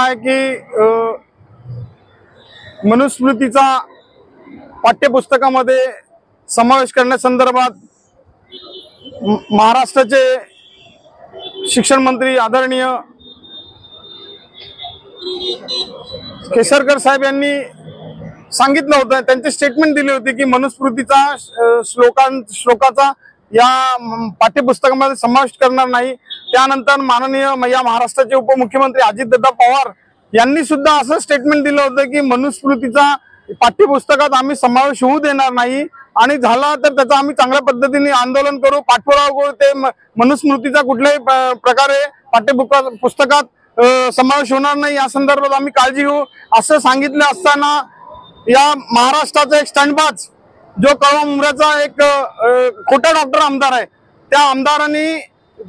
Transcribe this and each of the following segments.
आहे की मनुस्मृतीचा पाठ्यपुस्तकामध्ये समावेश करण्यासंदर्भात महाराष्ट्राचे शिक्षण मंत्री आदरणीय केसरकर साहेब यांनी सांगितलं होतं, त्यांचे स्टेटमेंट दिली होती की मनुस्मृतीचा श्लोकाचा या पाठ्यपुस्तकामध्ये समावेश करणार नाही। त्यानंतर माननीय या महाराष्ट्राचे उपमुख्यमंत्री अजितदादा पवार यांनी सुद्धा असं स्टेटमेंट दिलं होतं की मनुस्मृतीचा पाठ्यपुस्तकात आम्ही समावेश होऊ देणार नाही आणि झाला तर त्याचा आम्ही चांगल्या पद्धतीने आंदोलन करू, पाठपुरावा करू। ते मनुस्मृतीचा कुठल्याही प्रकारे पाठ्यपुस्तकात समावेश होणार नाही या संदर्भात आम्ही काळजी घेऊ असं सांगितलं असताना या महाराष्ट्राचा एक स्टंटबाज जो कळवा मुंब्र्याचा एक खोटा डॉक्टर आमदार आहे, त्या आमदारांनी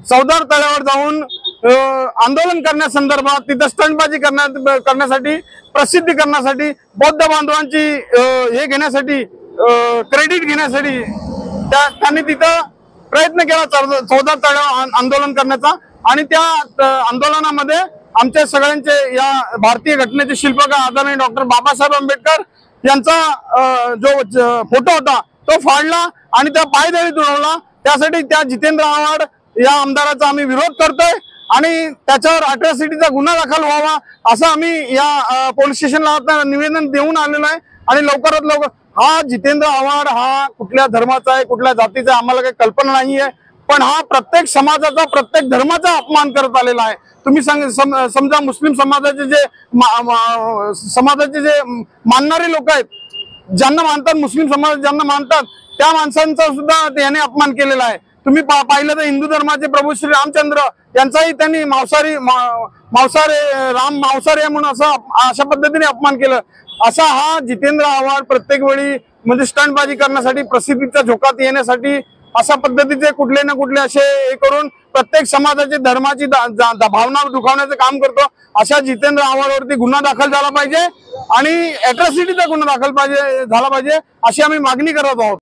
चौदार तळ्यावर जाऊन आंदोलन करण्यासंदर्भात तिथं स्टंटबाजी करण्यासाठी प्रसिद्धी करण्यासाठी बौद्ध बांधवांची हे घेण्यासाठी क्रेडिट घेण्यासाठी त्यांनी तिथं प्रयत्न केला चौदार तळ्यावर आंदोलन करण्याचा। आणि त्या आंदोलनामध्ये आमच्या सगळ्यांचे या भारतीय घटनेचे शिल्पकार आदरणीय डॉक्टर बाबासाहेब आंबेडकर यांचा जो फोटो होता तो फाडला आणि त्या पायदळी तुडवला। त्यासाठी त्या जितेंद्र आव्हाड या आमदाराचा आम्ही विरोध करतोय आणि त्याच्यावर अट्रॉसिटीचा गुन्हा दाखल व्हावा असं आम्ही या पोलीस स्टेशनला निवेदन देऊन आलेलं आहे। आणि लवकरात लवकर हा जितेंद्र आव्हाड हा कुठल्या धर्माचा आहे, कुठल्या जातीचा आहे आम्हाला काही कल्पना नाही आहे, पण हा प्रत्येक समाजाचा, प्रत्येक धर्माचा अपमान करत आलेला आहे। तुम्ही समजा मुस्लिम समाजाचे जे मानणारे लोक आहेत, ज्यांना मानतात मुस्लिम समाज ज्यांना मानतात त्या माणसांचा सुद्धा याने अपमान केलेला आहे। तुम्ही पाहिलं तर हिंदू धर्माचे प्रभू श्री रामचंद्र यांचाही त्यांनी मांसाहारी म्हणून अशा पद्धतीने अपमान केलं। असा हा जितेंद्र आव्हाड प्रत्येक वेळी म्हणजे स्टंटबाजी करण्यासाठी, प्रसिद्धीच्या झोकात येण्यासाठी अशा पद्धतीचे कुठले ना कुठले असे हे करून प्रत्येक समाजाची धर्माची भावना दुखावण्याचं काम करतो। अशा जितेंद्र आव्हाडवरती गुन्हा दाखल झाला पाहिजे आणि अट्रॉसिटीचा गुन्हा दाखल झाला पाहिजे अशी आम्ही मागणी करत आहोत।